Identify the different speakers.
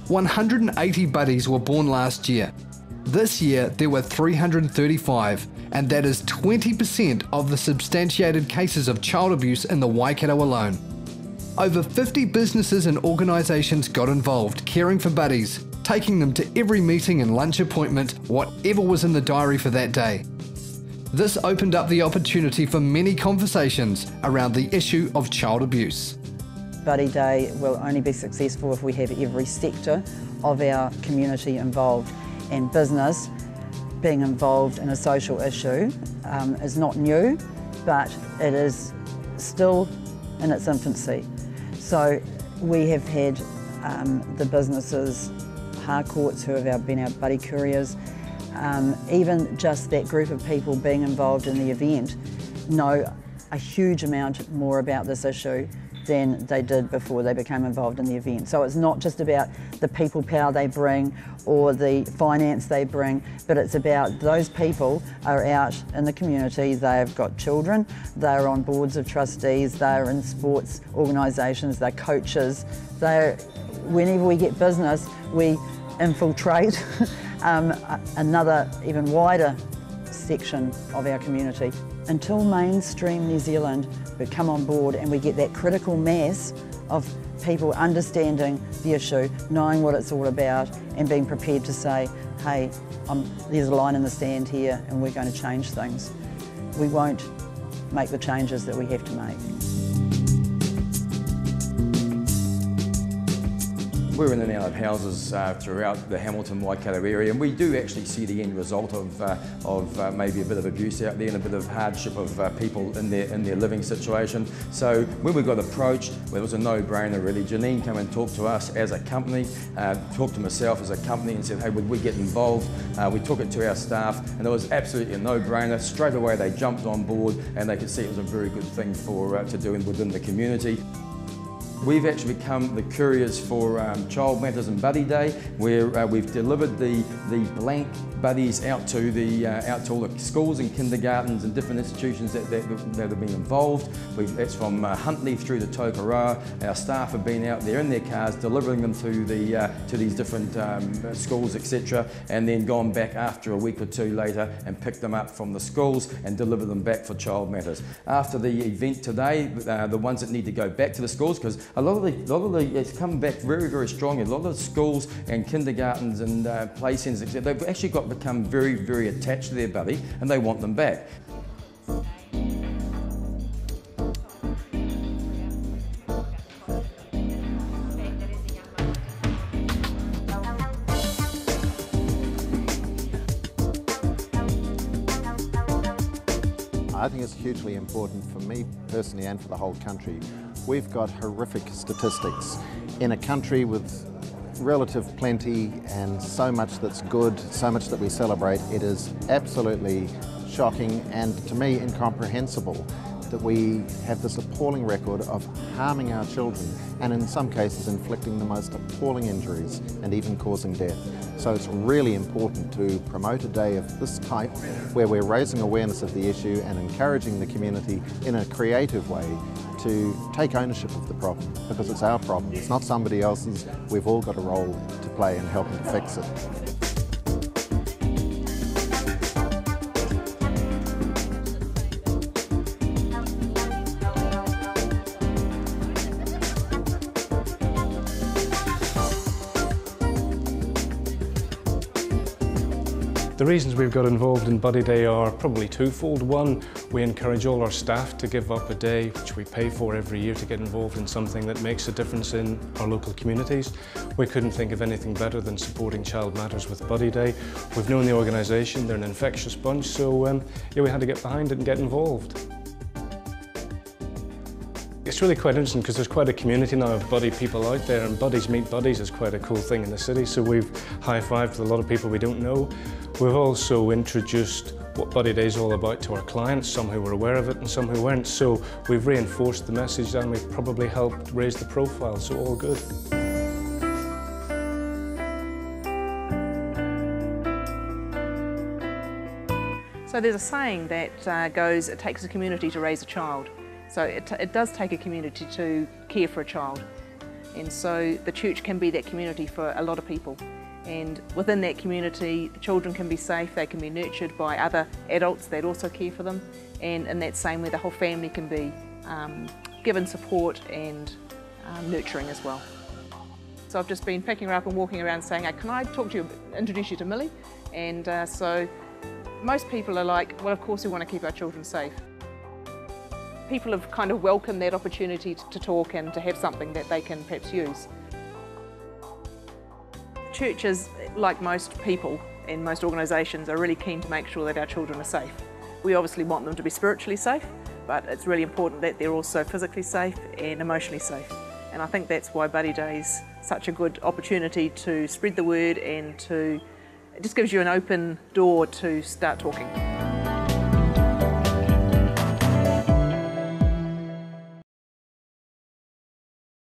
Speaker 1: 180 buddies were born last year. This year there were 335, and that is 20% of the substantiated cases of child abuse in the Waikato alone. Over 50 businesses and organisations got involved, caring for buddies, taking them to every meeting and lunch appointment, whatever was in the diary for that day. This opened up the opportunity for many conversations around the issue of child abuse.
Speaker 2: Buddy Day will only be successful if we have every sector of our community involved, and business being involved in a social issue is not new, but it is still in its infancy. So we have had the businesses, Harcourts, who have been our buddy couriers, even just that group of people being involved in the event know a huge amount more about this issue than they did before they became involved in the event. So it's not just about the people power they bring or the finance they bring, but it's about those people are out in the community, they've got children, they're on boards of trustees, they're in sports organisations, they're coaches. Whenever we get business, we infiltrate another even wider section of our community. Until mainstream New Zealand would come on board and we get that critical mass of people understanding the issue, knowing what it's all about and being prepared to say, hey, there's a line in the sand here and we're going to change things, we won't make the changes that we have to make.
Speaker 3: We're in and out of houses throughout the Hamilton Waikato area, and we do actually see the end result of maybe a bit of abuse out there and a bit of hardship of people in their living situation. So when we got approached, well, it was a no-brainer really. Janine came and talked to us as a company, talked to myself as a company and said, hey, would we get involved? We took it to our staff and it was absolutely a no-brainer. Straight away they jumped on board and they could see it was a very good thing to do within the community. We've actually become the couriers for Child Matters and Buddy Day, where we've delivered the blank buddies out to all the schools and kindergartens and different institutions that have been involved. That's from Huntly through to Tokoroa. Our staff have been out there in their cars delivering them to these different schools, etc., and then gone back after a week or two later and picked them up from the schools and delivered them back for Child Matters. After the event today, the ones that need to go back to the schools, because a lot of the it's come back very, very strongly. A lot of the schools and kindergartens and play centres, etc., they've actually become very, very attached to their buddy and they want them back.
Speaker 4: I think it's hugely important for me personally and for the whole country. We've got horrific statistics in a country with relative plenty and so much that's good, so much that we celebrate. It is absolutely shocking and to me incomprehensible that we have this appalling record of harming our children and in some cases inflicting the most appalling injuries and even causing death. So it's really important to promote a day of this type where we're raising awareness of the issue and encouraging the community in a creative way to take ownership of the problem, because it's our problem, it's not somebody else's. We've all got a role to play in helping to fix it.
Speaker 5: The reasons we've got involved in Buddy Day are probably twofold. One, we encourage all our staff to give up a day, which we pay for every year, to get involved in something that makes a difference in our local communities. We couldn't think of anything better than supporting Child Matters with Buddy Day. We've known the organisation, they're an infectious bunch, so yeah, we had to get behind it and get involved. It's really quite interesting because there's quite a community now of buddy people out there, and buddies meet buddies is quite a cool thing in the city, so we've high-fived with a lot of people we don't know. We've also introduced what Buddy Day is all about to our clients, some who were aware of it and some who weren't, so we've reinforced the message and we've probably helped raise the profile, so all good.
Speaker 6: So there's a saying that goes, it takes a community to raise a child. So it does take a community to care for a child. And so the church can be that community for a lot of people. And within that community, the children can be safe, they can be nurtured by other adults that also care for them. And in that same way, the whole family can be given support and nurturing as well. So I've just been picking her up and walking around saying, hey, can I talk to you, introduce you to Millie? And so most people are like, well, of course we want to keep our children safe. People have kind of welcomed that opportunity to talk and to have something that they can perhaps use. Churches, like most people and most organisations, are really keen to make sure that our children are safe. We obviously want them to be spiritually safe, but it's really important that they're also physically safe and emotionally safe. And I think that's why Buddy Day is such a good opportunity to spread the word and it just gives you an open door to start talking.